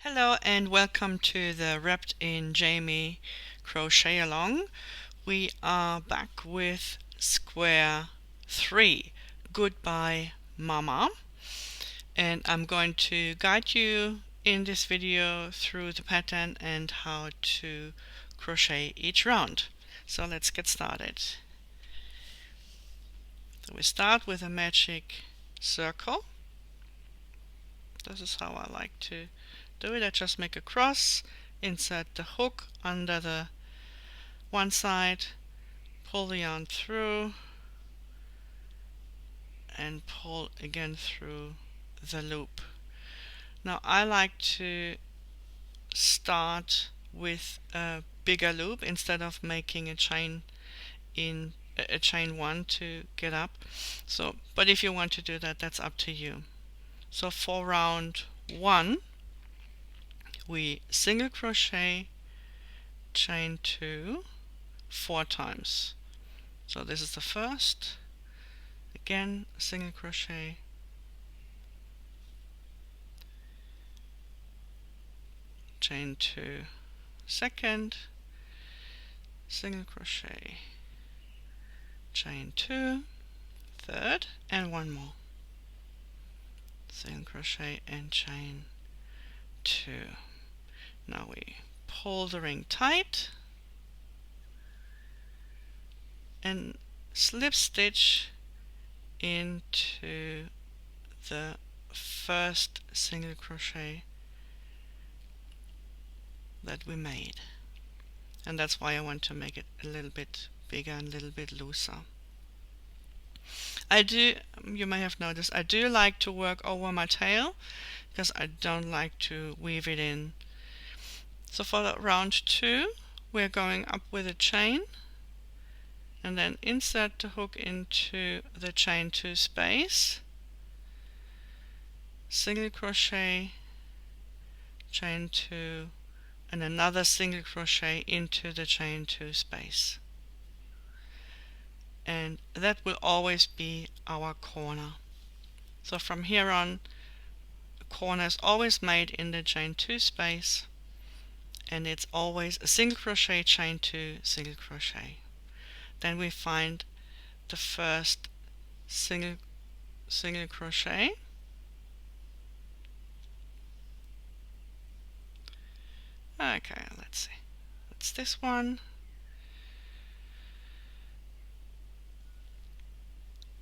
Hello and welcome to the Wrapped in Jamie crochet along. We are back with square 3, Goodbye Mama, and I'm going to guide you in this video through the pattern and how to crochet each round. So let's get started. So we start with a magic circle. This is how I like to do it. I just make a cross, insert the hook under the one side, pull the yarn through and pull again through the loop. Now I like to start with a bigger loop instead of making a chain in a chain 1 to get up. So, but if you want to do that, that's up to you. So for round 1 we single crochet, chain 2 4 times. So this is the first, again single crochet, chain 2 second, single crochet, chain 2 third, and one more, single crochet and chain 2. Now we pull the ring tight and slip stitch into the first single crochet that we made, and that's why I want to make it a little bit bigger and a little bit looser. You may have noticed, I do like to work over my tail because I don't like to weave it in. So for round 2 we're going up with a chain and then insert the hook into the chain 2 space, single crochet, chain 2 and another single crochet into the chain 2 space, and that will always be our corner. So from here on, the corner is always made in the chain 2 space, and it's always a single crochet, chain 2, single crochet. Then we find the first single crochet, okay, let's see, it's this one,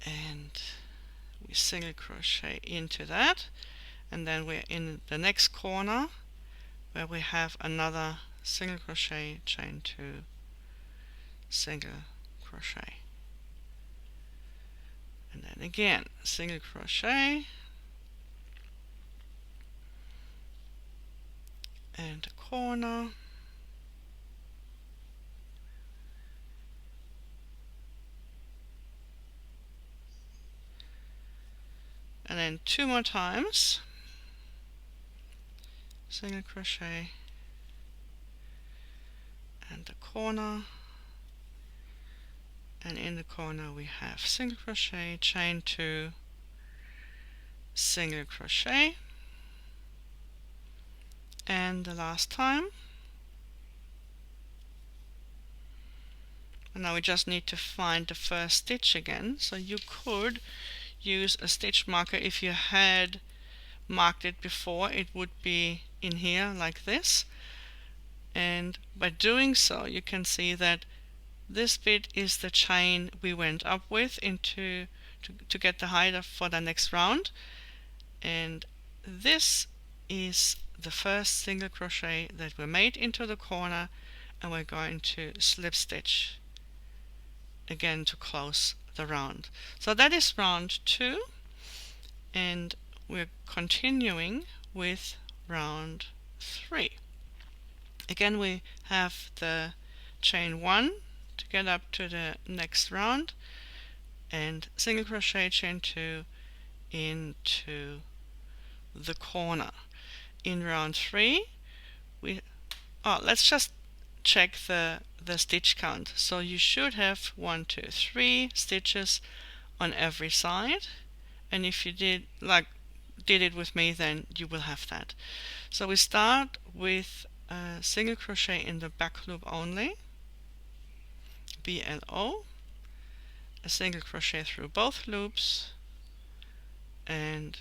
and we single crochet into that, and then we're in the next corner where we have another single crochet, chain 2, single crochet, and then again single crochet and a corner, and then 2 more times single crochet and a corner, and in the corner we have single crochet, chain 2, single crochet, and the last time. And now we just need to find the first stitch again. So you could use a stitch marker. If you had marked it before, it would be in here like this, and by doing so you can see that this bit is the chain we went up with into to get the height for the next round, and this is the first single crochet that we made into the corner, and we're going to slip stitch again to close the round. So that is round 2, and we're continuing with round 3. Again we have the chain 1 to get up to the next round, and single crochet, chain 2 into the corner. In round 3 let's just check the stitch count. So you should have 1, 2, 3 stitches on every side, and if you did like did it with me, then you will have that. So we start with a single crochet in the back loop only, BLO, a single crochet through both loops, and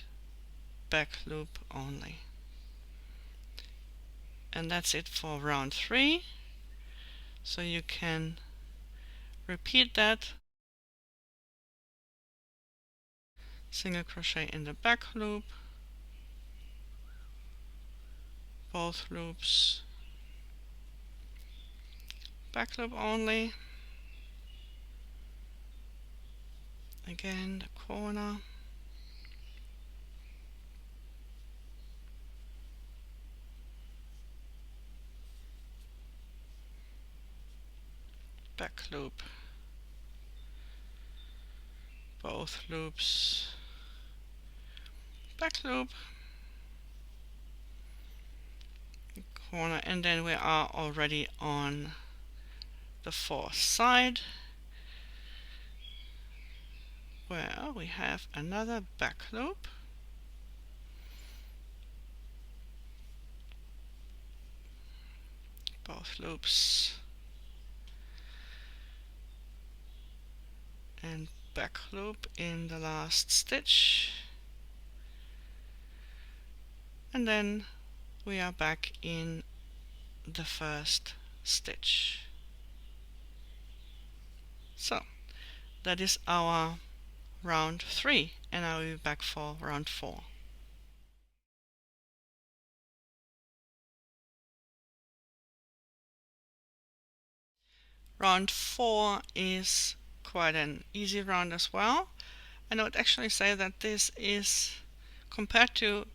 back loop only. And that's it for round 3. So you can repeat that. Single crochet in the back loop, both loops, back loop only, again the corner, back loop, both loops, back loop, corner, and then we are already on the 4th side, where we have another back loop, both loops, and back loop in the last stitch, and then we are back in the 1st stitch. So that is our round 3, and I will be back for round 4. Round 4 is quite an easy round as well, and I would actually say that this is, compared to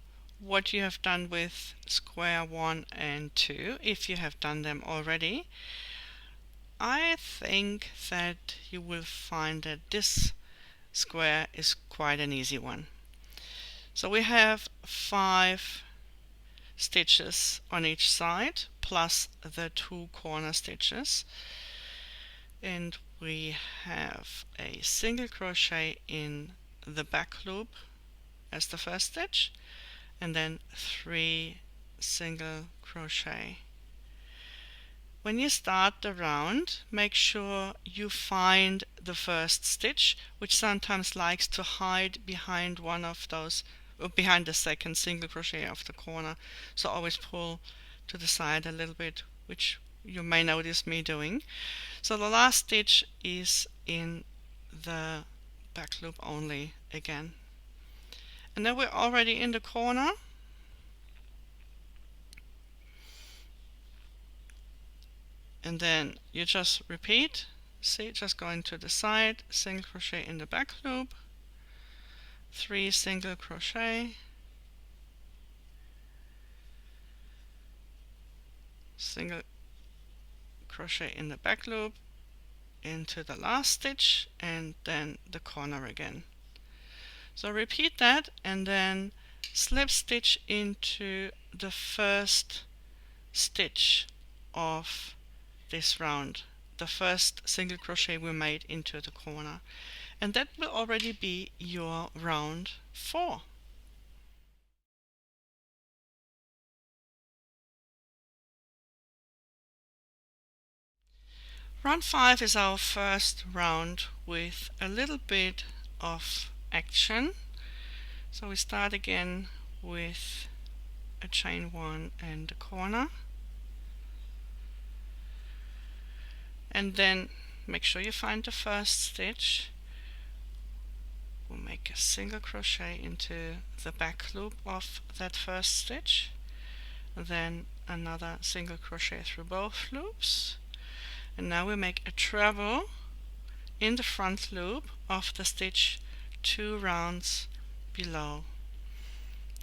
what you have done with square 1 and 2, if you have done them already, I think that you will find that this square is quite an easy one. So we have 5 stitches on each side plus the 2 corner stitches, and we have a single crochet in the back loop as the first stitch, and then 3 single crochet. When you start the round, make sure you find the first stitch, which sometimes likes to hide behind one of those, or behind the second single crochet of the corner. So always pull to the side a little bit, which you may notice me doing. So the last stitch is in the back loop only again. And then we're already in the corner. And then you just repeat, see, just going to the side, single crochet in the back loop, 3 single crochet, single crochet in the back loop into the last stitch, and then the corner again. So repeat that, and then slip stitch into the first stitch of this round, the first single crochet we made into the corner, and that will already be your round 4. Round 5 is our first round with a little bit of action. So we start again with a chain 1 and a corner, and then make sure you find the first stitch. We'll make a single crochet into the back loop of that first stitch, then another single crochet through both loops, and now we make a treble in the front loop of the stitch 2 rounds below.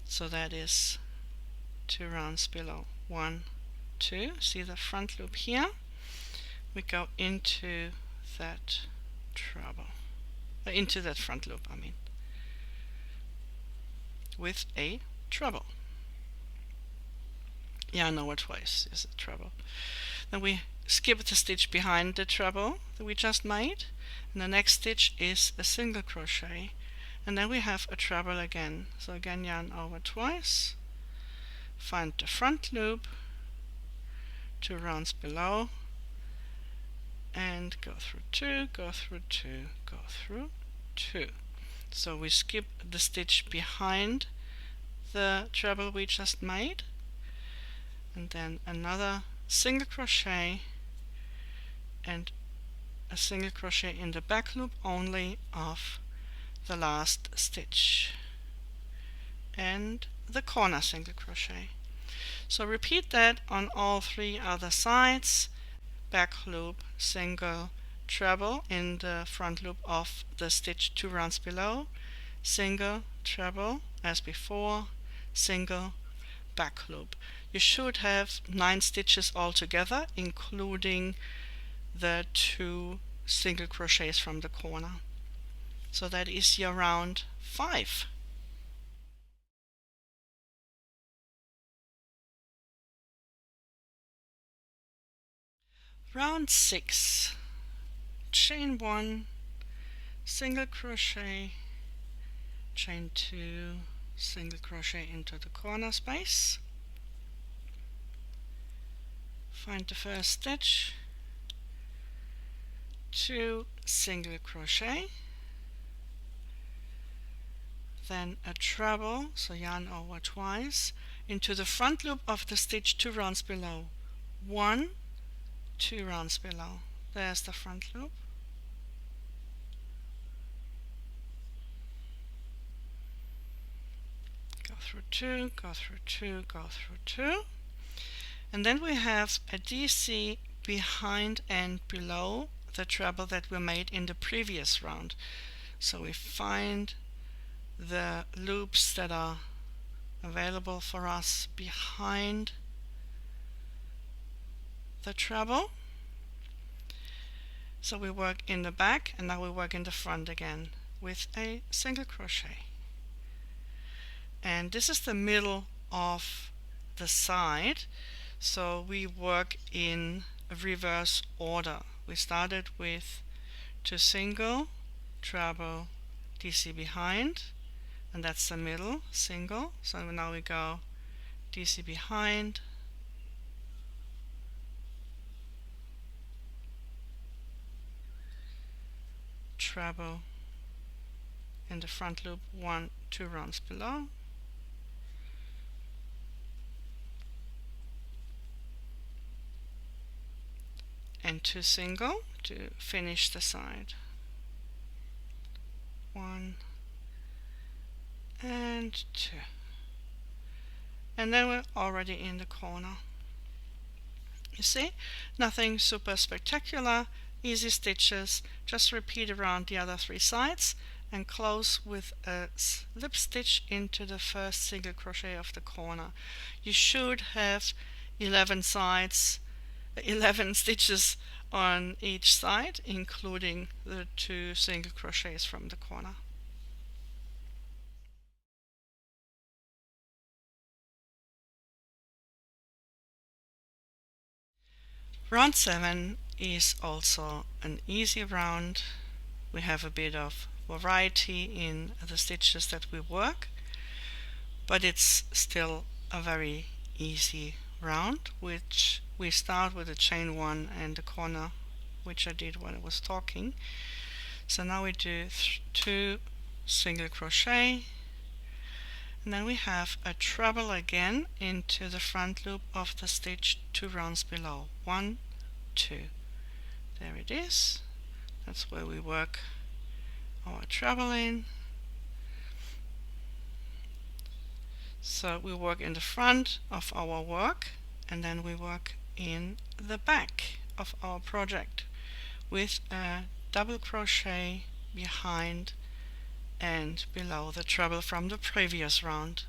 So that is 2 rounds below, 1, 2, see the front loop here, we go into that treble, into that front loop, I mean, with a treble. Yeah, I know what twice is a treble. Then we skip the stitch behind the treble that we just made, and the next stitch is a single crochet, and then we have a treble again. So again, yarn over twice, find the front loop, 2 rounds below, and go through 2, go through 2, go through 2. So we skip the stitch behind the treble we just made, and then another single crochet and a single crochet in the back loop only of the last stitch, and the corner single crochet. So repeat that on all 3 other sides. Back loop, single, treble in the front loop of the stitch 2 rounds below, single, treble as before, single, back loop. You should have 9 stitches altogether, including the 2 single crochets from the corner. So that is your round 5. Round 6. Chain 1, single crochet, chain 2, single crochet into the corner space, find the first stitch, 2 single crochet, then a treble, so yarn over twice, into the front loop of the stitch 2 rounds below, 1, 2 rounds below. There's the front loop. Go through 2, go through 2, go through 2. And then we have a DC behind and below the treble that we made in the previous round. So we find the loops that are available for us behind the treble. So we work in the back, and now we work in the front again with a single crochet. And this is the middle of the side, so we work in reverse order. We started with 2 single, treble, DC behind, and that's the middle, single. So now we go DC behind, treble in the front loop, 1, 2 rounds below, and 2 single to finish the side, 1 and 2, and then we're already in the corner. You see, nothing super spectacular, easy stitches. Just repeat around the other 3 sides and close with a slip stitch into the first single crochet of the corner. You should have 11 sides, 11 stitches on each side, including the 2 single crochets from the corner. Round 7 is also an easy round. We have a bit of variety in the stitches that we work, but it's still a very easy round, which we start with a chain 1 and the corner, which I did when I was talking. So now we do 2 single crochet, and then we have a treble again into the front loop of the stitch 2 rounds below, 1, 2. There it is. That's where we work our treble in. So we work in the front of our work, and then we work in the back of our project with a double crochet behind and below the treble from the previous round.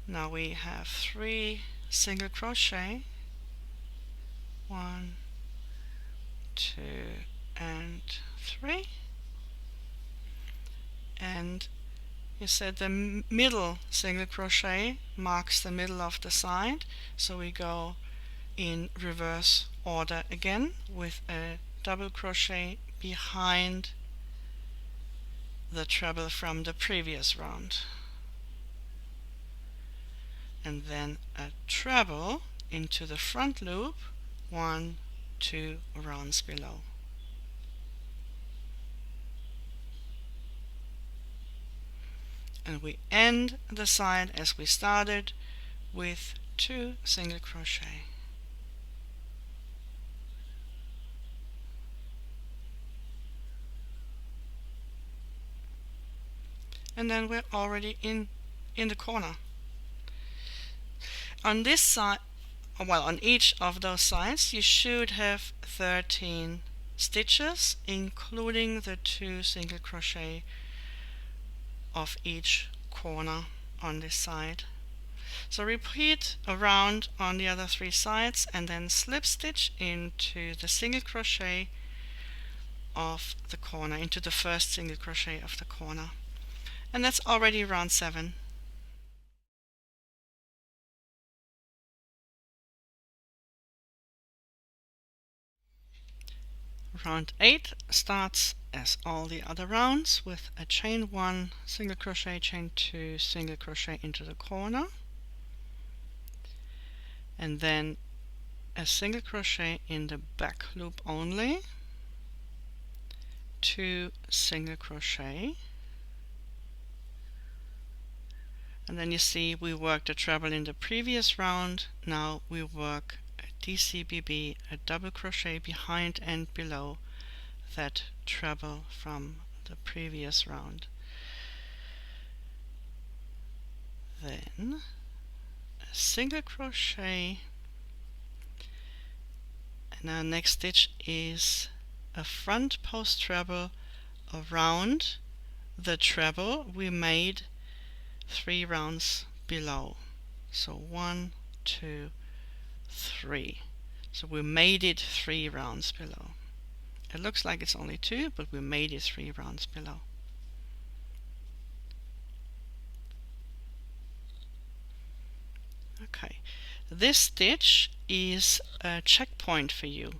Now we have 3 single crochet, 1, 2 and 3, and you said the middle single crochet marks the middle of the side, so we go in reverse order again with a double crochet behind the treble from the previous round, and then a treble into the front loop 1, 2 rounds below. And we end the side as we started with 2 single crochet. And then we're already in the corner. On this side, well, on each of those sides you should have 13 stitches, including the 2 single crochet of each corner on this side. So repeat around on the other 3 sides and then slip stitch into the single crochet of the corner, into the first single crochet of the corner. And that's already round 7. Round 8 starts as all the other rounds with a chain 1, single crochet, chain 2, single crochet into the corner, and then a single crochet in the back loop only, 2 single crochet, and then you see we worked a treble in the previous round. Now we work a DCBB, a double crochet behind and below that treble from the previous round. Then a single crochet, and our next stitch is a front post treble around the treble we made 3 rounds below. So 1, 2, 3. So we made it 3 rounds below. It looks like it's only 2, but we made it 3 rounds below. Okay, this stitch is a checkpoint for you,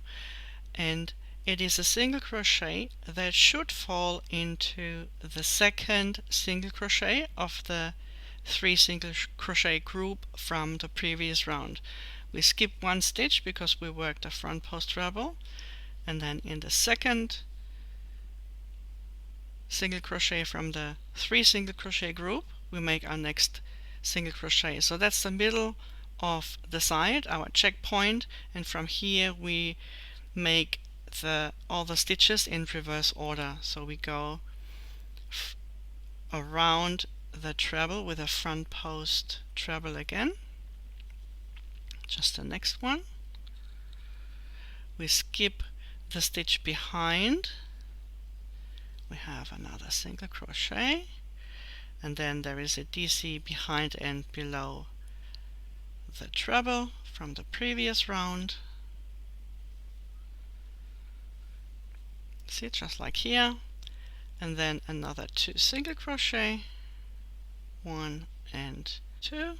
and it is a single crochet that should fall into the second single crochet of the 3 single crochet group from the previous round. We skipped 1 stitch because we worked a front post treble, and then in the second single crochet from the 3 single crochet group we make our next single crochet. So that's the middle of the side, our checkpoint, and from here we make all the stitches in reverse order. So we go around the treble with a front post treble again, just the next one. We skip the stitch behind, we have another single crochet, and then there is a DC behind and below the treble from the previous round. See, just like here, and then another 2 single crochet, 1 and 2,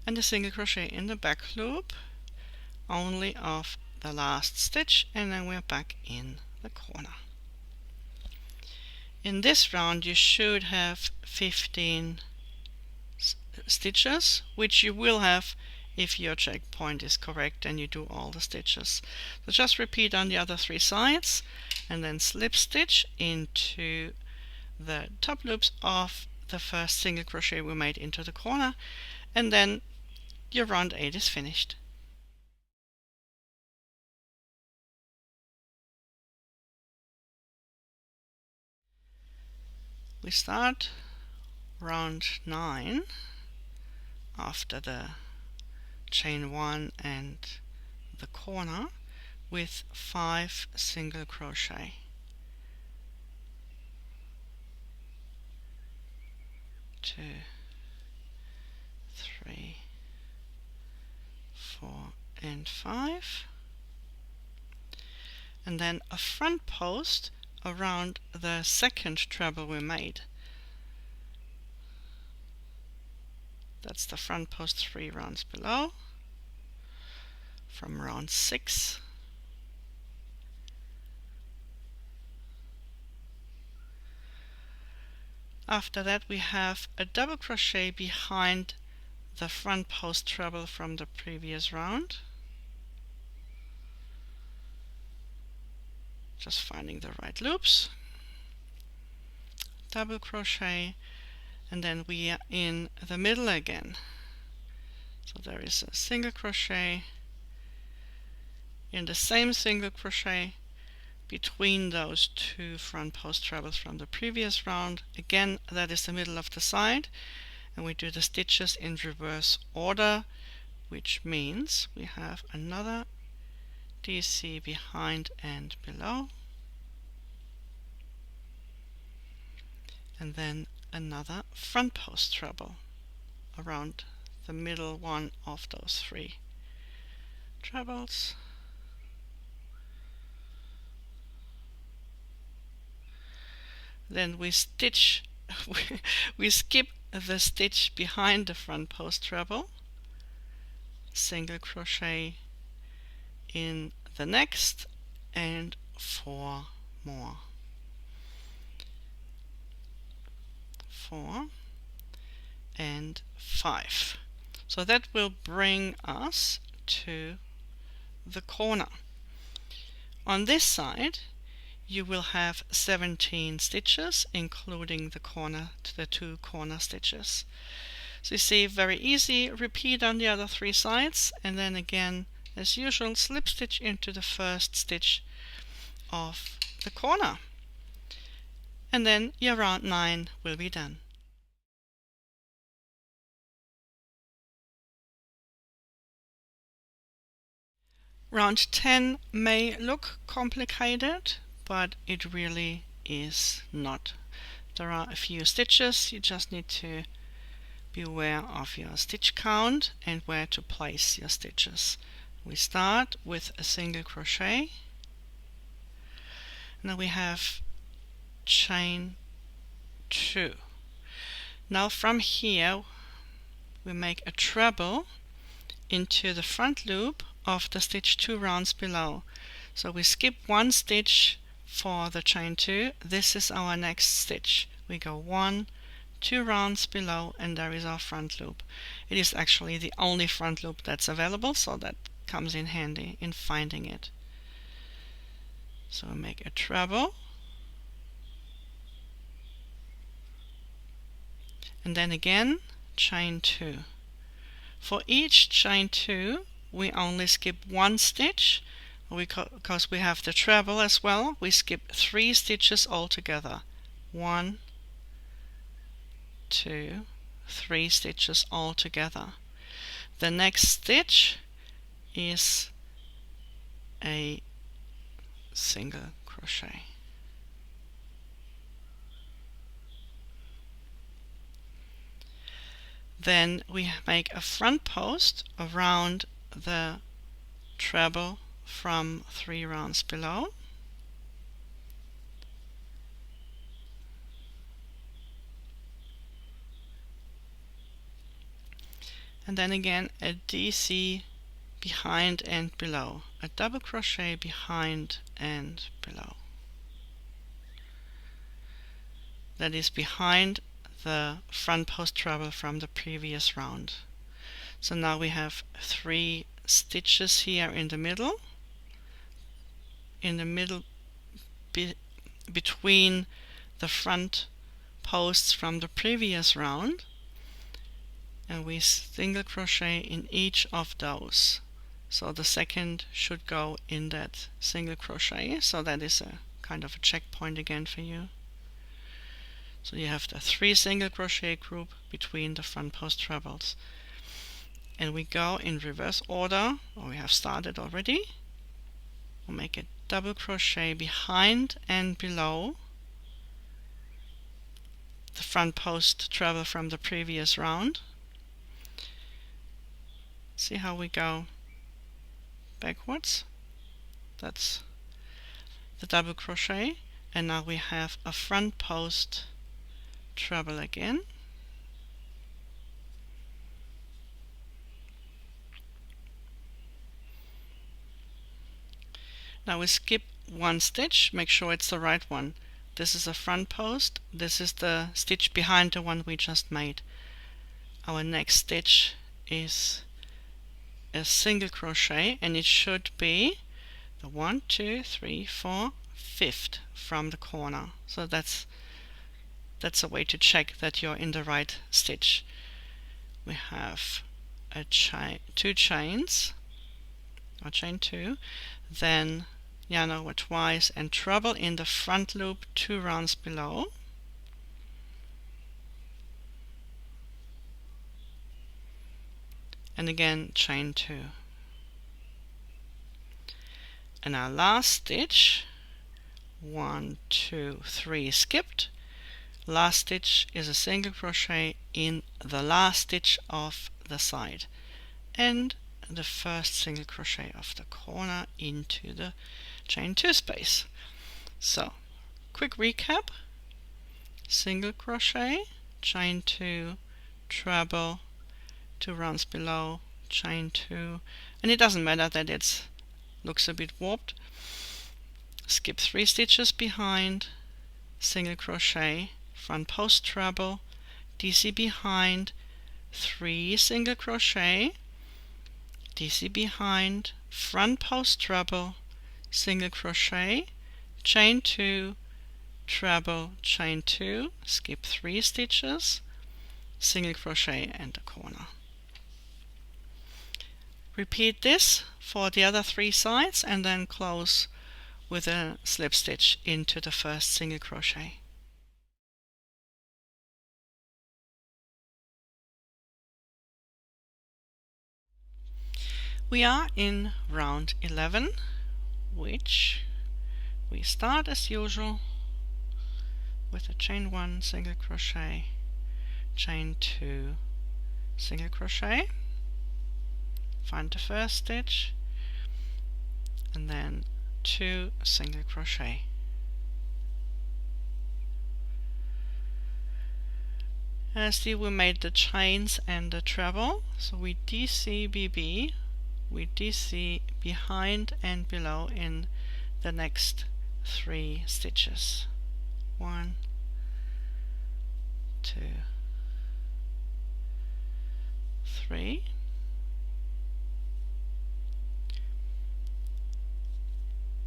and a single crochet in the back loop only of the last stitch, and then we're back in the corner. In this round you should have 15 stitches, which you will have if your checkpoint is correct and you do all the stitches. So just repeat on the other 3 sides and then slip stitch into the top loops of the first single crochet we made into the corner, and then your round 8 is finished. We start round 9 after the chain 1 and the corner with 5 single crochet. 2, 3, 4 and 5, and then a front post around the second treble we made. That's the front post 3 rounds below from round 6. After that we have a double crochet behind the front post treble from the previous round. Just finding the right loops. Double crochet, and then we are in the middle again. So there is a single crochet in the same single crochet between those two front post trebles from the previous round. Again, that is the middle of the side, and we do the stitches in reverse order, which means we have another DC behind and below, and then another front post treble around the middle one of those three trebles. Then we stitch we skip the stitch behind the front post treble, single crochet in the next, and 4 more. 4 and 5. So that will bring us to the corner. On this side you will have 17 stitches, including the corner, the 2 corner stitches. So you see, very easy. Repeat on the other 3 sides, and then again, as usual, slip stitch into the first stitch of the corner, and then your round 9 will be done. Round 10 may look complicated, but it really is not. There are a few stitches. You just need to be aware of your stitch count and where to place your stitches. We start with a single crochet. Now we have chain 2. Now from here we make a treble into the front loop of the stitch 2 rounds below. So we skip 1 stitch for the chain 2. This is our next stitch. We go 1, 2 rounds below, and there is our front loop. It is actually the only front loop that's available, so that comes in handy in finding it. So we make a treble, and then again chain 2. For each chain 2 we only skip 1 stitch. Because we have the treble as well, we skip 3 stitches altogether. 1, 2, 3 stitches altogether. The next stitch is a single crochet. Then we make a front post around the treble from 3 rounds below, and then again a DC behind and below, a double crochet behind and below. That is behind the front post treble from the previous round. So now we have 3 stitches here in the middle, between the front posts from the previous round, and we single crochet in each of those. So the second should go in that single crochet, so that is a kind of a checkpoint again for you. So you have the 3 single crochet group between the front post trebles, and we go in reverse order, or we have started already. We'll make a double crochet behind and below the front post treble from the previous round. See how we go backwards? That's the double crochet, and now we have a front post treble again. Now we skip 1 stitch, make sure it's the right one. this is a front post, this is the stitch behind the one we just made. Our next stitch is a single crochet, and it should be the 1, 2, 3, 4, 5th from the corner. So that's a way to check that you're in the right stitch. We have a two chains, or chain 2, then yarn over twice and treble in the front loop 2 rounds below, and again chain 2. And our last stitch, 1, 2, 3 skipped. Last stitch is a single crochet in the last stitch of the side, and the first single crochet of the corner into the chain 2 space. So quick recap: single crochet, chain 2, treble, 2 rounds below, chain 2, and it doesn't matter that it looks a bit warped. Skip 3 stitches behind, single crochet, front post treble, DC behind, 3 single crochet, DC behind, front post treble, single crochet, chain 2, treble, chain 2, skip 3 stitches, single crochet and a corner. Repeat this for the other 3 sides and then close with a slip stitch into the first single crochet. We are in round 11, which we start as usual with a chain 1 single crochet, chain 2 single crochet, find the first stitch, and then 2 single crochet. As we made the chains and the treble, so we DCBB, we DC behind and below in the next 3 stitches. 1, 2, 3.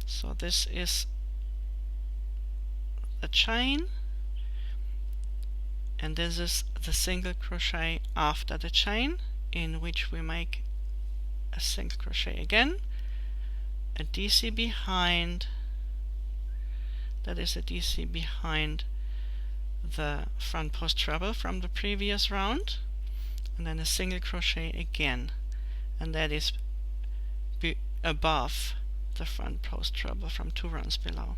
So this is a chain, and this is the single crochet after the chain, in which we make a single crochet again, a DC behind, that is a DC behind the front post treble from the previous round, and then a single crochet again, and that is above the front post treble from 2 rounds below.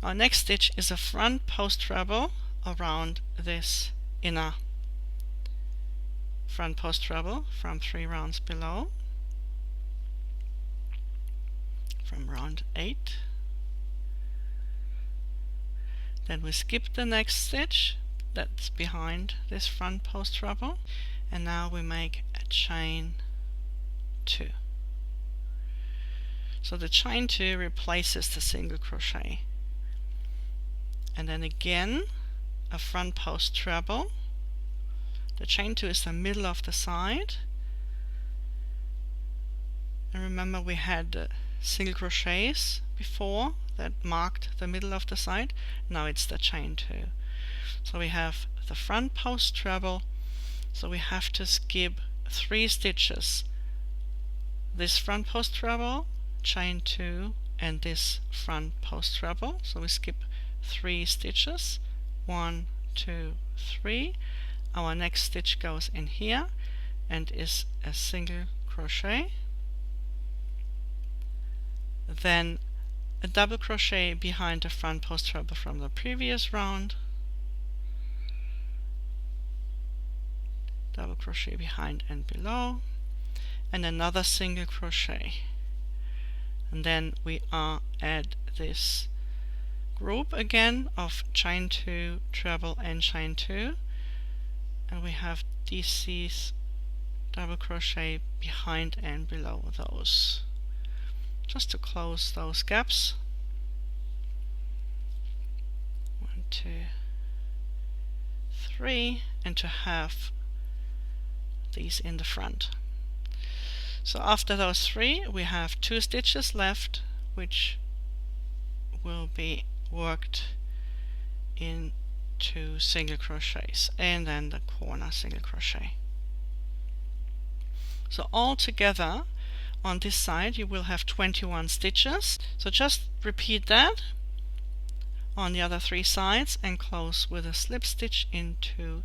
Our next stitch is a front post treble around this inner front post treble from 3 rounds below, from round 8. Then we skip the next stitch that's behind this front post treble, and now we make a chain 2. So the chain 2 replaces the single crochet, and then again a front post treble. The chain 2 is the middle of the side, and remember we had single crochets before that marked the middle of the side. Now it's the chain 2. So we have the front post treble, so we have to skip 3 stitches. This front post treble, chain 2, and this front post treble, so we skip 3 stitches, 1, 2, 3. Our next stitch goes in here and is a single crochet, then a double crochet behind the front post treble from the previous round, double crochet behind and below, and another single crochet, and then we are at this group again of chain 2, treble and chain 2, and we have DC's double crochet behind and below those. just to close those gaps. 1, 2, 3, and to have these in the front. So after those 3 we have 2 stitches left, which will be worked into single crochets, and then the corner single crochet. So all together on this side you will have 21 stitches. So just repeat that on the other 3 sides and close with a slip stitch into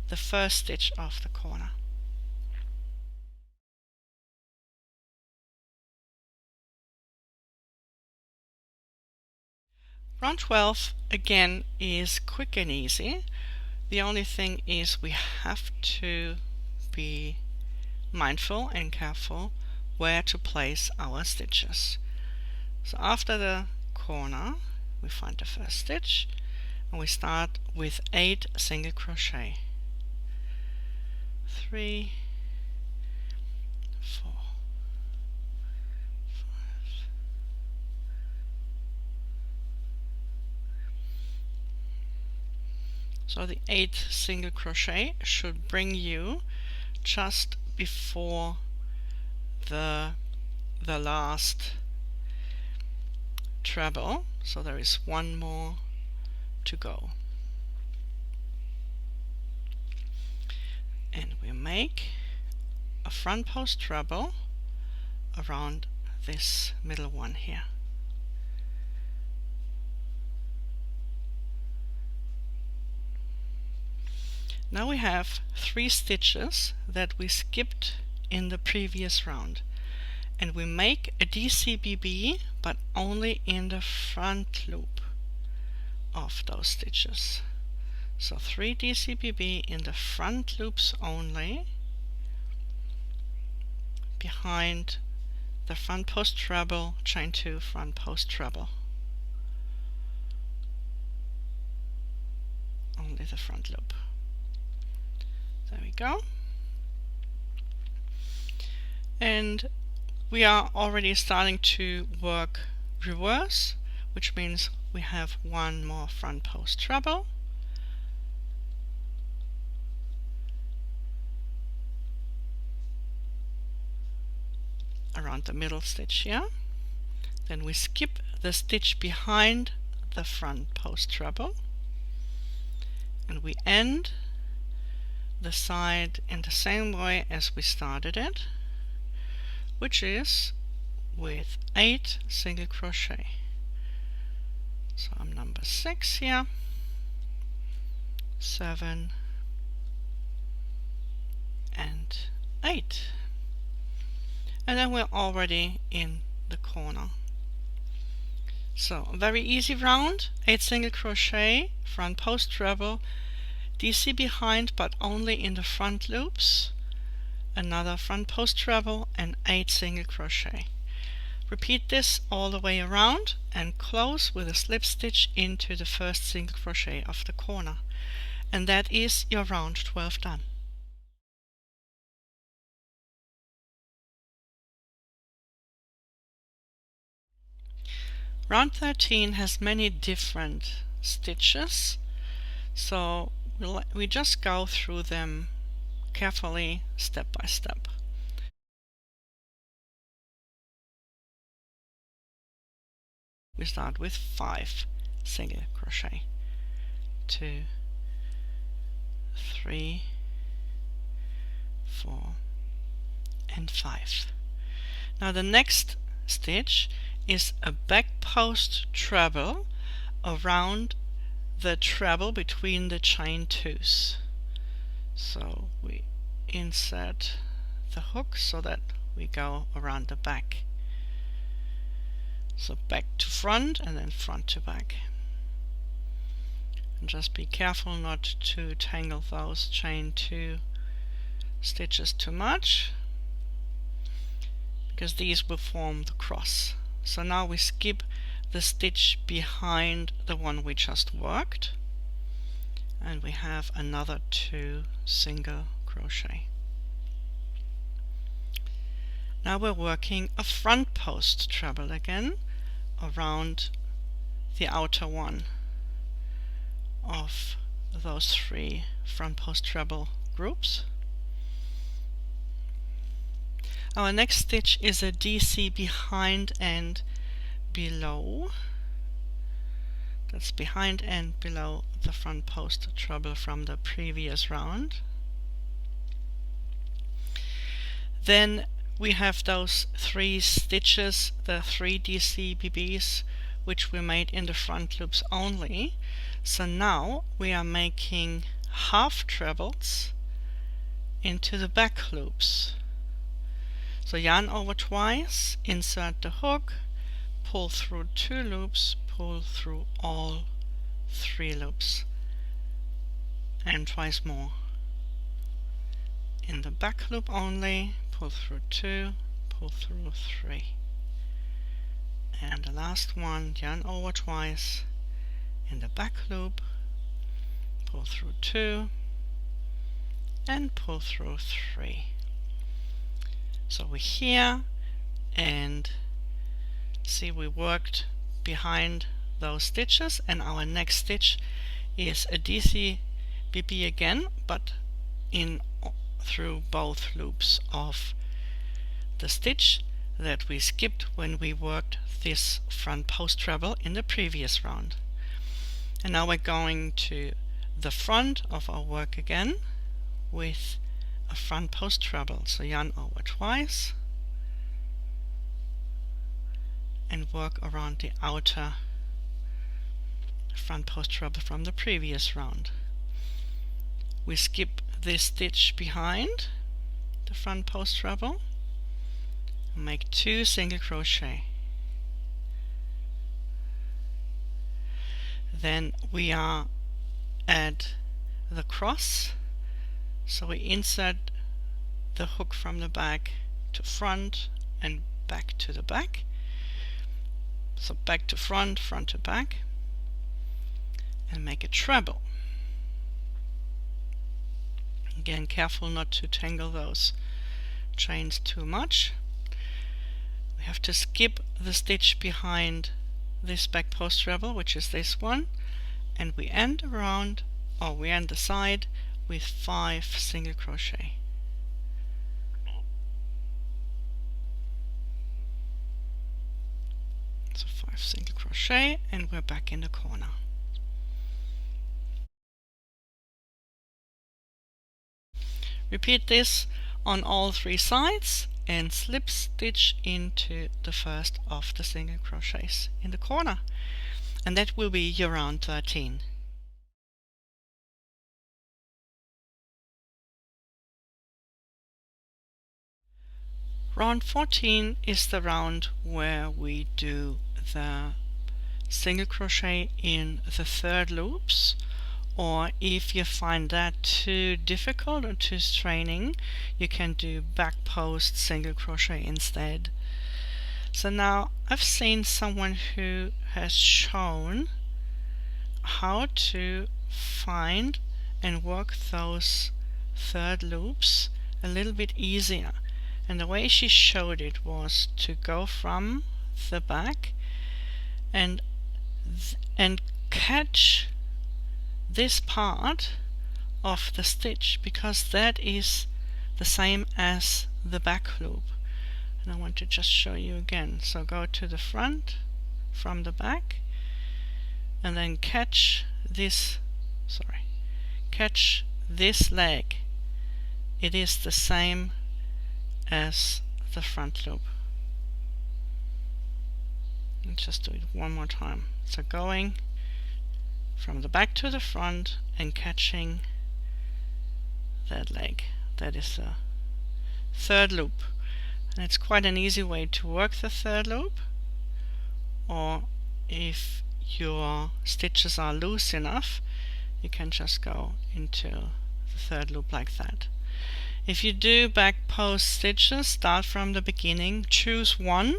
the first stitch of the corner. Round 12 again is quick and easy. The only thing is we have to be mindful and careful where to place our stitches. So after the corner we find the first stitch and we start with 8 single crochet. 3, 4, 5. So the 8th single crochet should bring you just before the last treble, so there is 1 more to go. And we make a front post treble around this middle one here. Now we have 3 stitches that we skipped in the previous round, and we make a DCBB but only in the front loop of those stitches. So 3 DCBB in the front loops only, behind the front post treble, chain 2, front post treble. Only the front loop. There we go. And we are already starting to work reverse, which means we have 1 more front post treble. Around the middle stitch here. Then we skip the stitch behind the front post treble, and we end the side in the same way as we started it, which is with 8 single crochet. So I'm number 6 here, 7 and 8, and then we're already in the corner. So a very easy round, 8 single crochet, front post treble, DC behind but only in the front loops, another front post treble and 8 single crochet. Repeat this all the way around and close with a slip stitch into the first single crochet of the corner, and that is your round 12 done. Round 13 has many different stitches, so we just go through them carefully, step by step. We start with 5 single crochet, 2, 3, 4 and 5. Now the next stitch is a back post treble around the treble between the chain 2s. So we insert the hook so that we go around the back. So back to front and then front to back. And just be careful not to tangle those chain 2 stitches too much, because these will form the cross. So now we skip the stitch behind the one we just worked, and we have another 2 single crochet. Now we're working a front post treble again around the outer one of those 3 front post treble groups. Our next stitch is a DC behind and below. That's behind and below the front post treble from the previous round. Then we have those 3 stitches, the 3 DCBBs, which we made in the front loops only. So now we are making half trebles into the back loops. So yarn over twice, insert the hook, pull through 2 loops, pull through all 3 loops, and twice more. In the back loop only, pull through 2, pull through 3. And the last one, yarn over twice, in the back loop, pull through 2, and pull through 3. So we're here, and see, we worked behind those stitches, and our next stitch is a DCBB again, but through both loops of the stitch that we skipped when we worked this front post treble in the previous round. And now we're going to the front of our work again with a front post treble. So yarn over twice and work around the outer front post treble from the previous round. We skip this stitch behind the front post treble and make 2 single crochet. Then we are at the cross, so we insert the hook from the back to front and back to the back. So back to front, front to back, and make a treble. Again, careful not to tangle those chains too much. We have to skip the stitch behind this back post treble, which is this one, and we end around, or we end the side with 5 single crochet. So 5 single crochet, and we're back in the corner. Repeat this on all 3 sides and slip stitch into the first of the single crochets in the corner, and that will be your round 13. Round 14 is the round where we do the single crochet in the 3rd loops, or if you find that too difficult or too straining, you can do back post single crochet instead. So now I've seen someone who has shown how to find and work those 3rd loops a little bit easier, and the way she showed it was to go from the back and catch this part of the stitch, because that is the same as the back loop. And I want to just show you again. So go to the front from the back and then catch this leg. It is the same as the front loop. Let's just do it one more time. So going from the back to the front and catching that leg. That is the 3rd loop. And it's quite an easy way to work the 3rd loop, or if your stitches are loose enough, you can just go into the 3rd loop like that. If you do back post stitches, start from the beginning, choose one,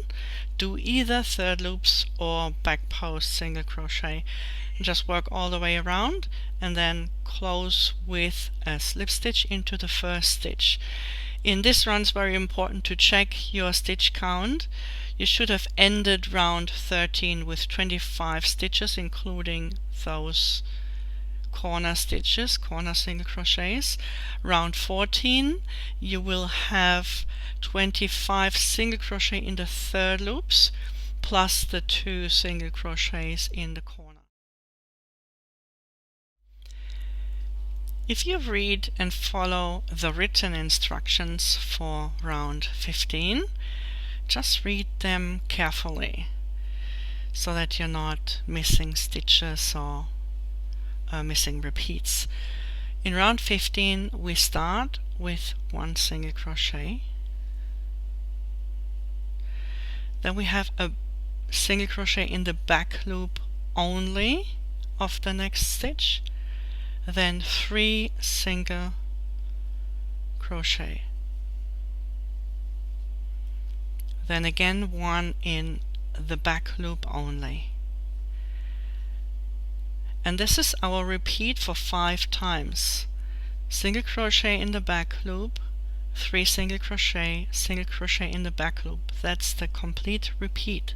do either 3rd loops or back post single crochet, and just work all the way around, and then close with a slip stitch into the 1st stitch. In this round it's very important to check your stitch count. You should have ended round 13 with 25 stitches, including those corner stitches, corner single crochets. Round 14 you will have 25 single crochet in the third loops plus the 2 single crochets in the corner. If you read and follow the written instructions for round 15, just read them carefully so that you're not missing stitches or missing repeats. In round 15 we start with 1 single crochet, then we have a single crochet in the back loop only of the next stitch, then 3 single crochet, then again 1 in the back loop only. And this is our repeat for 5 times. Single crochet in the back loop, 3 single crochet in the back loop. That's the complete repeat.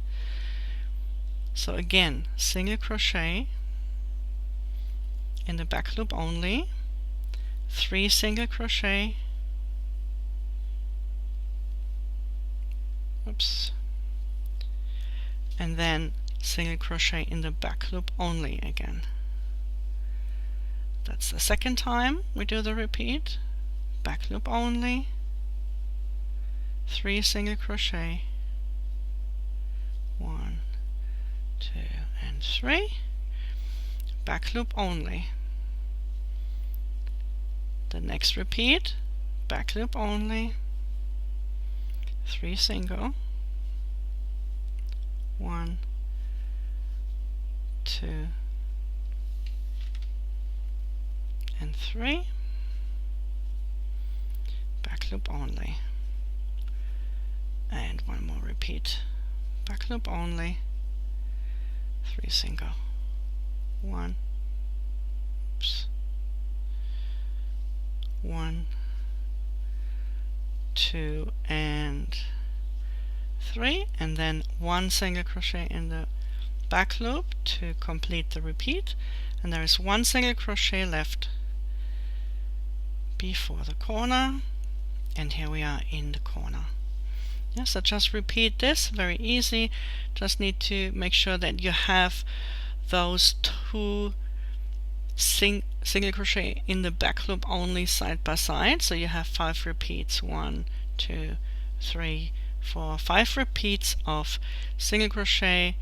So again, single crochet in the back loop only, 3 single crochet, and then single crochet in the back loop only again. That's the second time we do the repeat. Back loop only, 3 single crochet, 1, 2, and 3, back loop only. The next repeat, back loop only, 3 single, 1, 2, and 3, back loop only, and one more repeat, back loop only, 3 single, 1, 1, 2, and 3, and then 1 single crochet in the back loop to complete the repeat, and there is 1 single crochet left before the corner, and here we are in the corner. Yeah, so just repeat this, very easy. Just need to make sure that you have those 2 single crochet in the back loop only side by side, so you have 5 repeats, 1, 2, 3, 4, 5 repeats of single crochet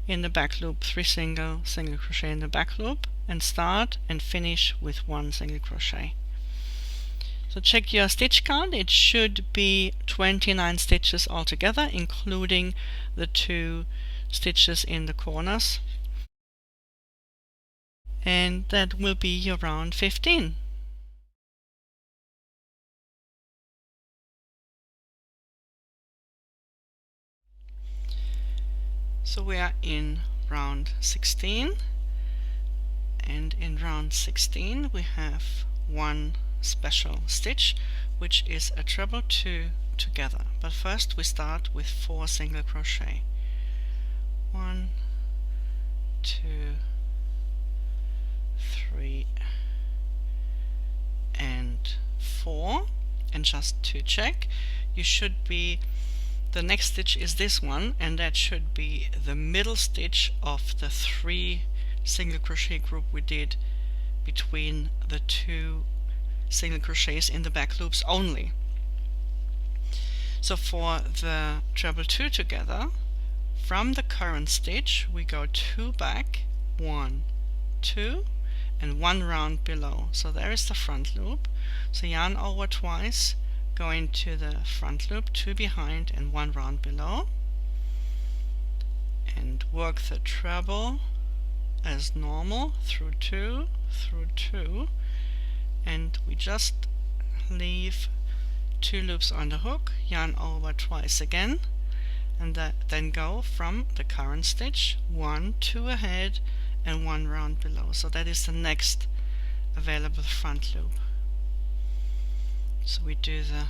in the back loop, 3 single crochet in the back loop, and start and finish with 1 single crochet. So check your stitch count. It should be 29 stitches altogether, including the 2 stitches in the corners. And that will be your round 15. So we are in round 16, and in round 16 we have 1 special stitch, which is a treble 2 together. But first we start with 4 single crochet. 1, 2, 3, and 4. And just to check, you should be, the next stitch is this one, and that should be the middle stitch of the 3 single crochet group we did between the 2 single crochets in the back loops only. So for the treble 2 together, from the current stitch we go 2 back, 1, 2, and 1 round below. So there is the front loop. So yarn over twice, go into the front loop, 2 behind and 1 round below, and work the treble as normal through 2, and we just leave 2 loops on the hook, yarn over twice again, and then go from the current stitch 1, 2 ahead and 1 round below. So that is the next available front loop. So we do the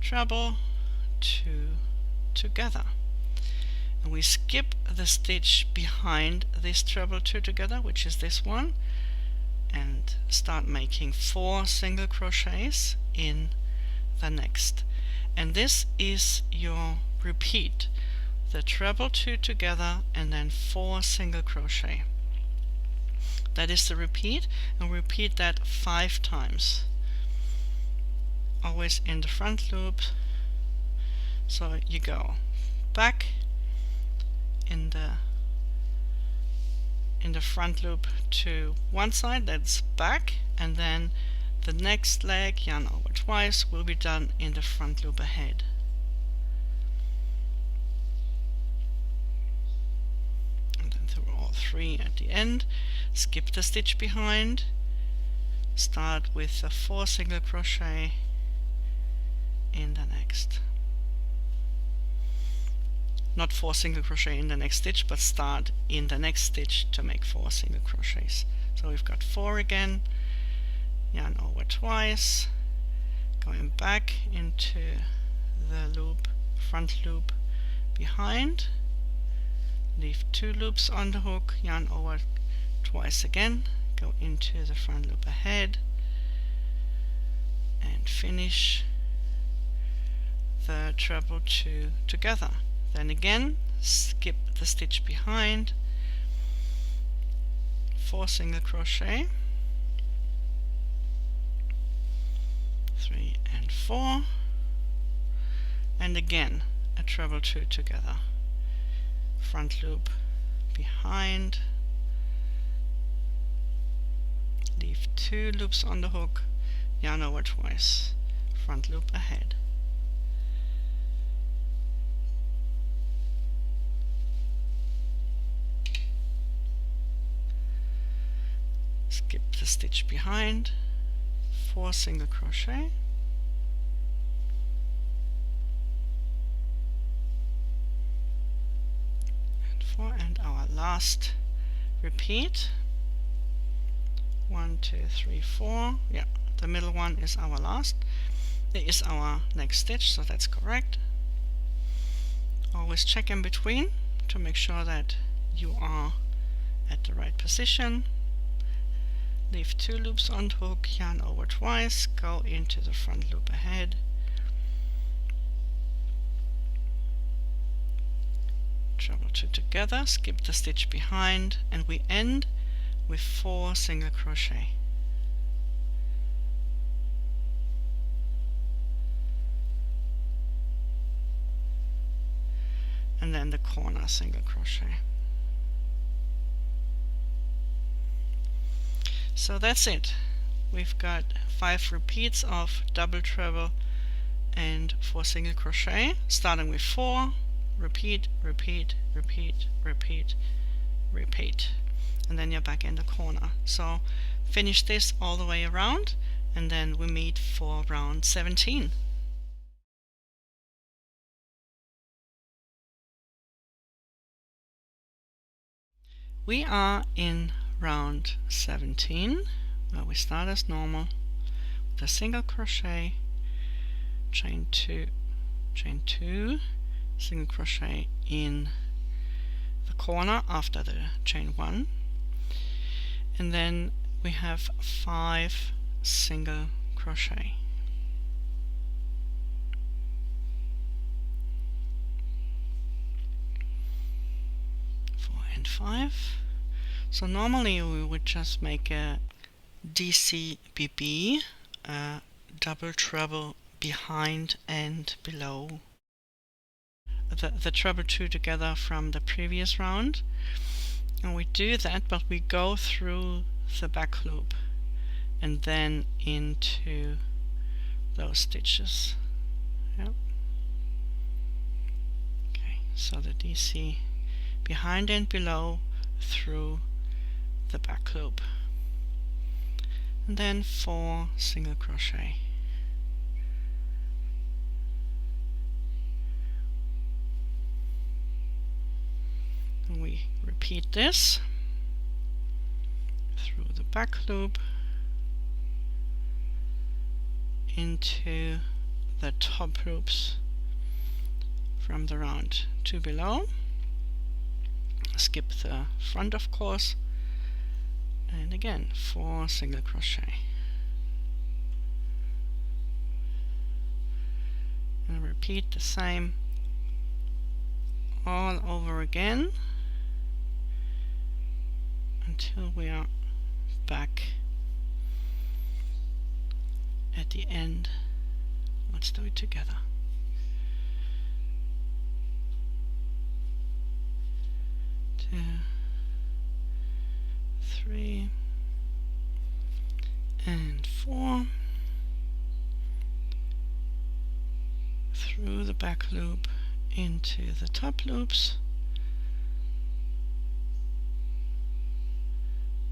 treble, 2 together, and we skip the stitch behind this treble 2 together, which is this one, and start making 4 single crochets in the next. And this is your repeat, the treble 2 together and then 4 single crochet. That is the repeat, and repeat that 5 times, always in the front loop. So you go back in the front loop to one side, that's back, and then the next leg, yarn over twice, will be done in the front loop ahead. And then through all 3 at the end. Skip the stitch behind, start with a 4 single crochet in the next. Not 4 single crochet in the next stitch, but start in the next stitch to make 4 single crochets. So we've got 4 again, yarn over twice, going back into the loop, front loop behind, leave 2 loops on the hook, yarn over twice again, go into the front loop ahead, and finish the treble 2 together. Then again, skip the stitch behind, 4 single crochet, 3 and 4, and again a treble 2 together, front loop behind, leave 2 loops on the hook, yarn over twice, front loop ahead. Skip the stitch behind, 4 single crochet, and 4, and our last repeat, 1, 2, 3, 4. Yeah, the middle one is our last. It is our next stitch, so that's correct. Always check in between to make sure that you are at the right position. Leave 2 loops on the hook, yarn over twice, go into the front loop ahead, treble 2 together, skip the stitch behind, and we end with 4 single crochet. And then the corner single crochet. So that's it. We've got 5 repeats of double treble and 4 single crochet, starting with 4, repeat, repeat, repeat, repeat, repeat, and then you're back in the corner. So finish this all the way around, and then we meet for round 17. We are in round 17, where we start as normal with a single crochet, chain 2, single crochet in the corner after the chain 1, and then we have 5 single crochet. 4 and 5. So normally we would just make a DCBB, double treble behind and below the treble 2 together from the previous round, and we do that, but we go through the back loop and then into those stitches. Yep. Okay, so the DC behind and below through the back loop, and then 4 single crochet. And we repeat this through the back loop into the top loops from the round 2 below. Skip the front, of course, and again 4 single crochet, and repeat the same all over again until we are back at the end. Let's do it together. 2, 3, and 4 through the back loop into the top loops.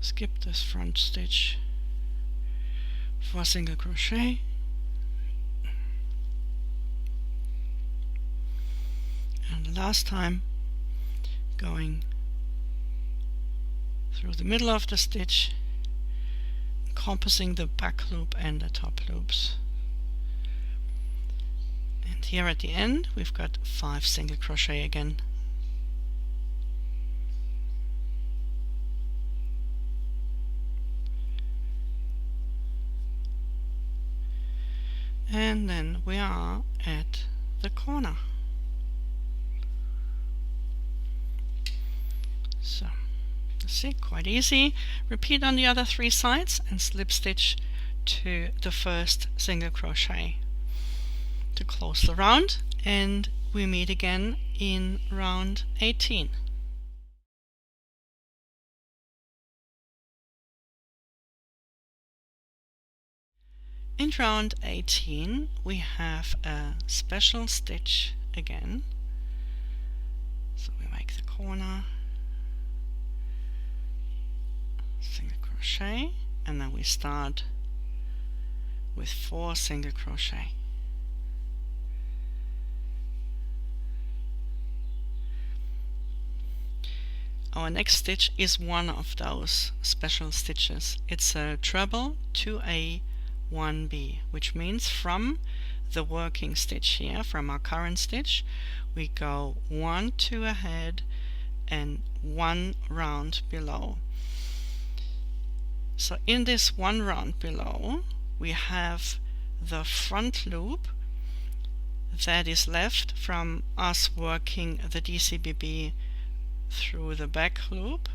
Skip this front stitch for single crochet, and last time going through the middle of the stitch, encompassing the back loop and the top loops. And here at the end we've got 5 single crochet again. And then we are at the corner. So, see, quite easy. Repeat on the other 3 sides and slip stitch to the first single crochet to close the round, and we meet again in round 18. In round 18 we have a special stitch again. So we make the corner, single crochet, and then we start with 4 single crochet. Our next stitch is one of those special stitches. It's a treble 2A 1B, which means from the working stitch here, from our current stitch, we go 1 2 ahead and 1 round below. So in this 1 round below we have the front loop that is left from us working the DCBB through the back loop,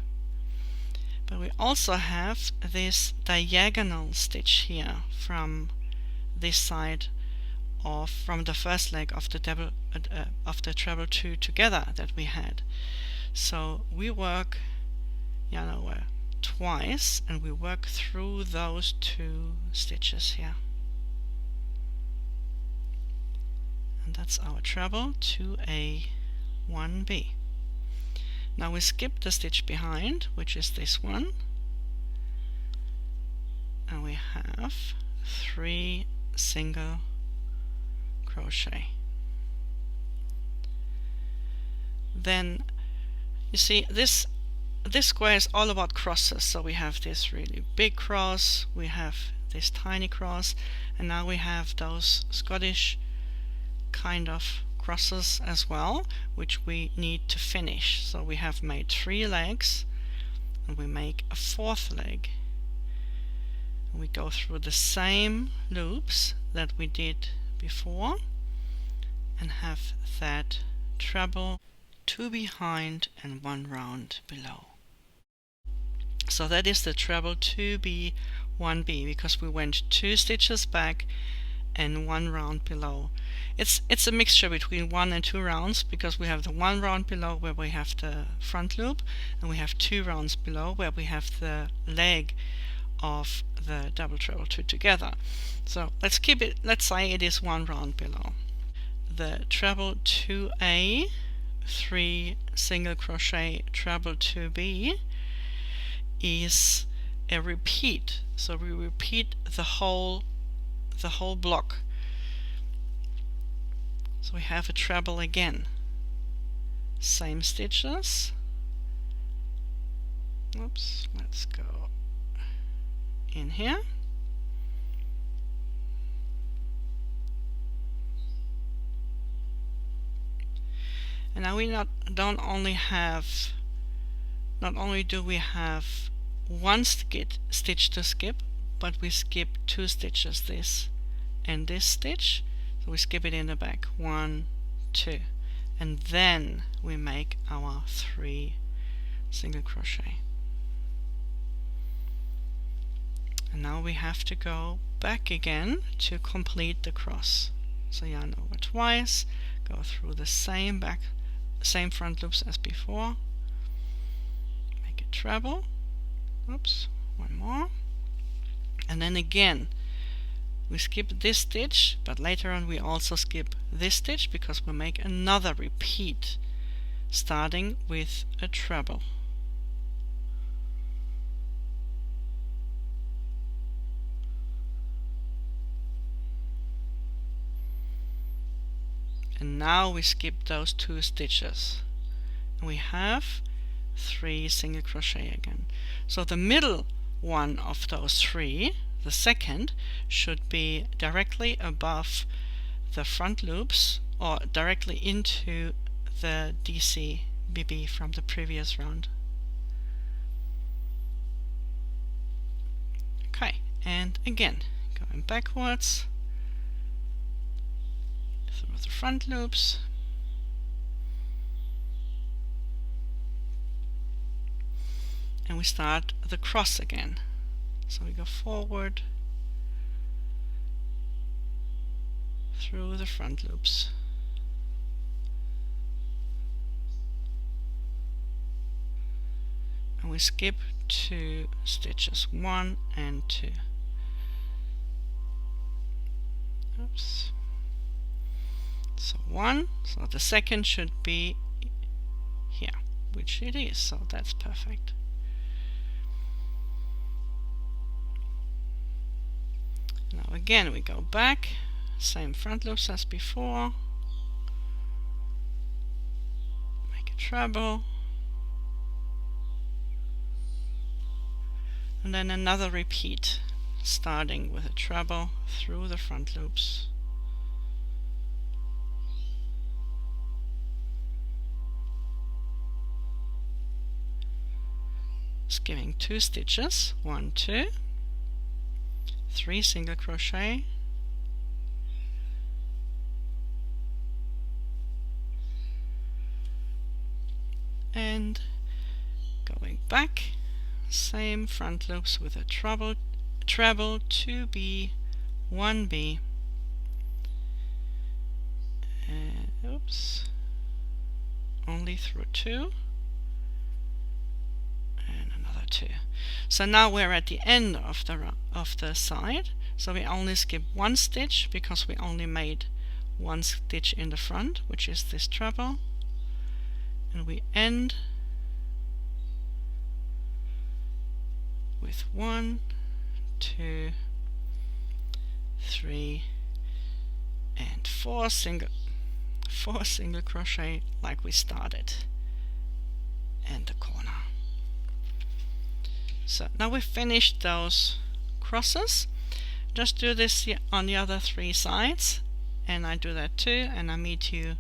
but we also have this diagonal stitch here from this side from the first leg of the treble 2 together that we had. So we work, twice, and we work through those 2 stitches here, and that's our treble 2A 1B. Now we skip the stitch behind, which is this one, and we have 3 single crochet. Then you see this square is all about crosses. So we have this really big cross, we have this tiny cross, and now we have those Scottish kind of crosses as well, which we need to finish. So we have made 3 legs, and we make a 4th leg. We go through the same loops that we did before and have that treble 2 behind and 1 round below. So that is the treble 2B 1B, because we went 2 stitches back and 1 round below. It's a mixture between 1 and 2 rounds, because we have the 1 round below where we have the front loop, and we have 2 rounds below where we have the leg of the double treble 2 together. So let's keep it, let's say it is 1 round below. The treble 2A 3 single crochet treble 2B is a repeat. So we repeat the whole block. So we have a treble again, same stitches. Oops, let's go in here, And now we not only do we have one stitch to skip, but we skip 2 stitches, this and this stitch, so we skip it in the back, 1, 2, and then we make our 3 single crochet. And now we have to go back again to complete the cross. So yarn over twice, go through the same front loops as before, make a treble, oops, one more, and then again we skip this stitch, but later on we also skip this stitch because we make another repeat starting with a treble. And now we skip those 2 stitches and we have 3 single crochet again. So the middle one of those 3, the second, should be directly above the front loops or directly into the DCBB from the previous round. Okay, and again going backwards through the front loops, and we start the cross again. So we go forward through the front loops, and we skip 2 stitches, 1 and 2. Oops. So 1, so the second should be here, which it is, so that's perfect. Now again we go back, same front loops as before, make a treble, and then another repeat starting with a treble through the front loops. Skipping 2 stitches, 1, 2, 3 single crochet, and going back, same front loops with a treble, 2B, 1B, and oops, only through 2, and another 2. So now we're at the end of the side, so we only skip 1 stitch because we only made 1 stitch in the front, which is this treble, and we end with 1, 2, 3, and 4 single crochet like we started, and the corner. So now we've finished those crosses. Just do this on the other 3 sides, and I do that too, and I meet you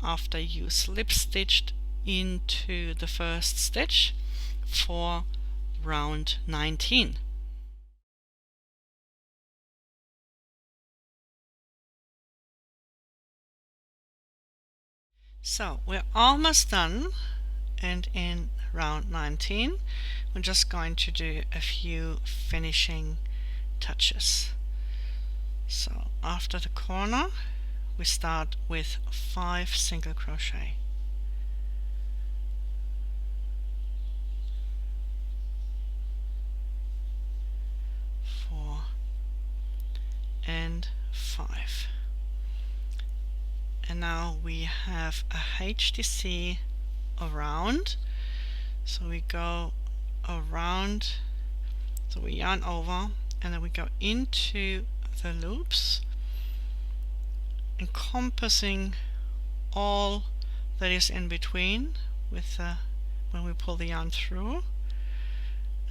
after you slip stitched into the first stitch for round 19. So we're almost done, and in round 19 we're just going to do a few finishing touches. So after the corner we start with 5 single crochet, 4 and 5, and now we have a HDC around, so we go around, so we yarn over and then we go into the loops, encompassing all that is in between with when we pull the yarn through,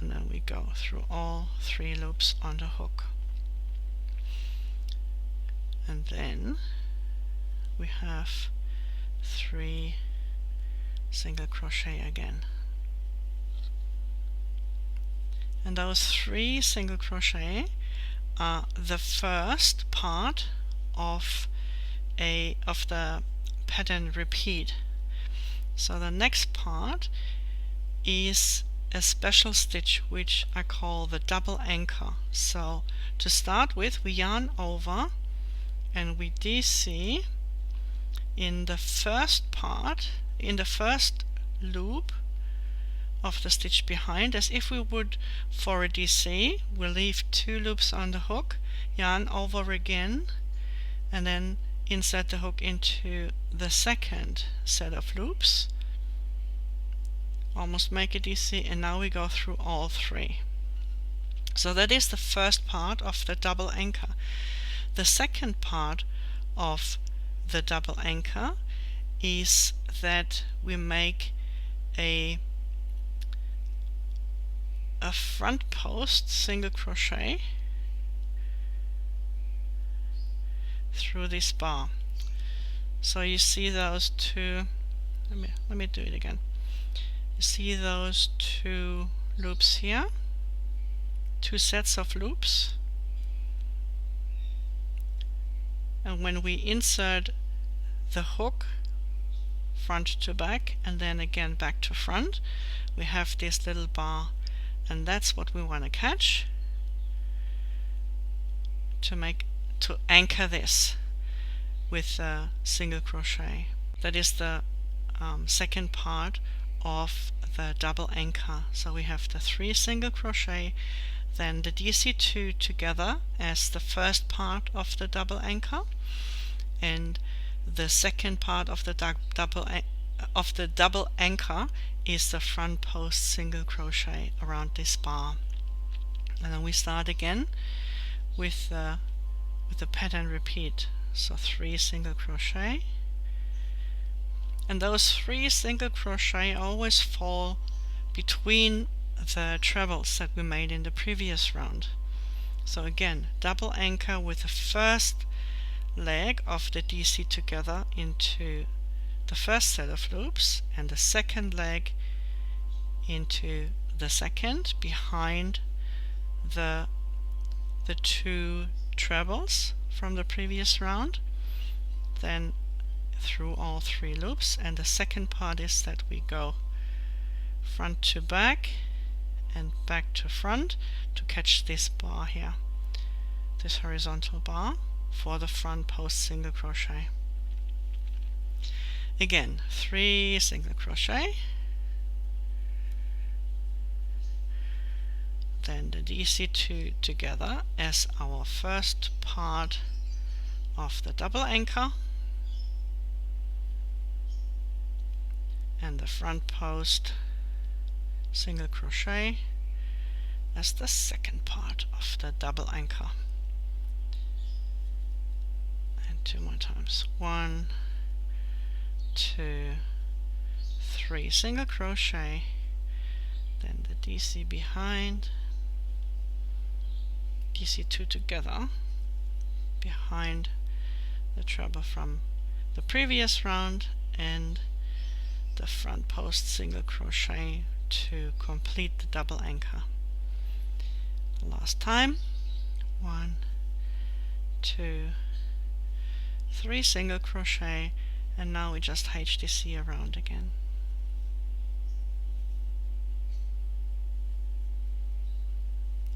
and then we go through all 3 loops on the hook, and then we have 3 single crochet again. And those 3 single crochet are the first part of the pattern repeat. So the next part is a special stitch which I call the double anchor. So to start with, we yarn over and we DC in the first part, in the first loop of the stitch behind, as if we would for a DC. We'll leave 2 loops on the hook, yarn over again, and then insert the hook into the second set of loops, almost make a DC, and now we go through all 3. So that is the first part of the double anchor. The second part of the double anchor is that we make a front post single crochet through this bar. So you see those 2, let me do it again. You see those 2 loops here, 2 sets of loops, and when we insert the hook front to back and then again back to front, we have this little bar, and that's what we want to catch to anchor this with a single crochet. That is the second part of the double anchor. So we have the 3 single crochet, then the DC2 together as the first part of the double anchor, and the second part of the double anchor is the front post single crochet around this bar. And then we start again with the pattern repeat. So 3 single crochet, and those 3 single crochet always fall between the trebles that we made in the previous round. So again, double anchor with the first leg of the DC together into the first set of loops, and the second leg into the second behind the 2 trebles from the previous round, then through all 3 loops. And the second part is that we go front to back and back to front to catch this bar here, this horizontal bar for the front post single crochet. Again, 3 single crochet, then the DC2 together as our first part of the double anchor, and the front post single crochet as the second part of the double anchor. And 2 more times. 1, 2, 3 single crochet, then the DC behind, DC2 together behind the treble from the previous round, and the front post single crochet to complete the double anchor. Last time. 1, 2, 3 single crochet, and now we just HDC around again.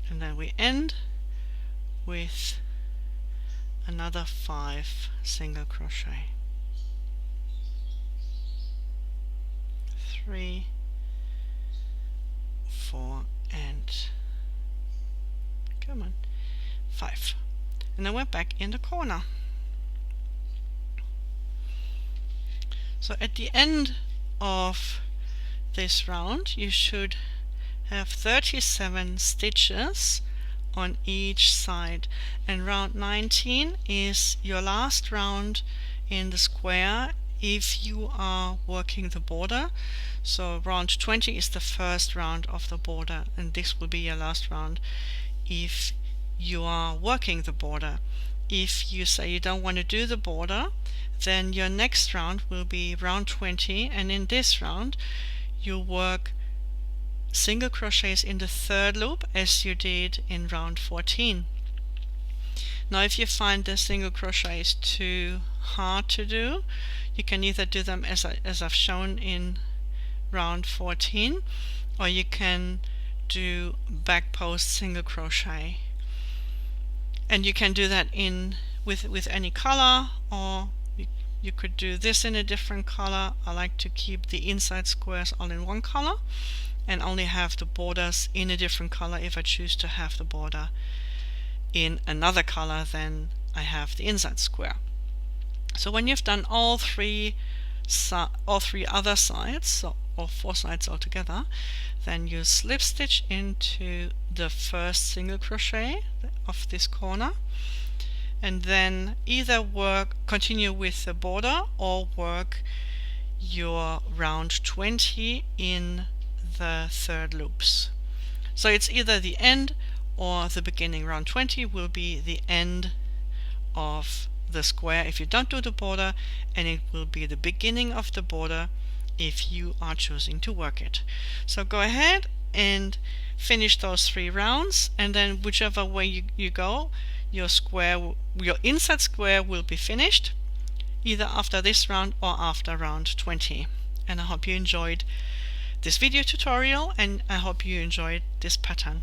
And then we end with another 5 single crochet. 3, 4, and come on, 5. And then we're back in the corner. So at the end of this round you should have 37 stitches on each side, and round 19 is your last round in the square if you are working the border. So round 20 is the first round of the border, and this will be your last round if you are working the border. If you say you don't want to do the border, then your next round will be round 20, and in this round you work single crochets in the third loop as you did in round 14. Now if you find the single crochets too hard to do, you can either do them as I've shown in round 14, or you can do back post single crochet, and you can do that in with any color, or you could do this in a different color. I like to keep the inside squares all in one color and only have the borders in a different color if I choose to have the border in another color than I have the inside square. So when you've done all three other sides, or 4 sides altogether, then you slip stitch into the first single crochet of this corner, and then either continue with the border or work your round 20 in the third loops. So it's either the end or the beginning. Round 20 will be the end of the square if you don't do the border, and it will be the beginning of the border if you are choosing to work it. So go ahead and finish those 3 rounds, and then whichever way you go, your inside square will be finished either after this round or after round 20. And I hope you enjoyed this video tutorial, and I hope you enjoyed this pattern.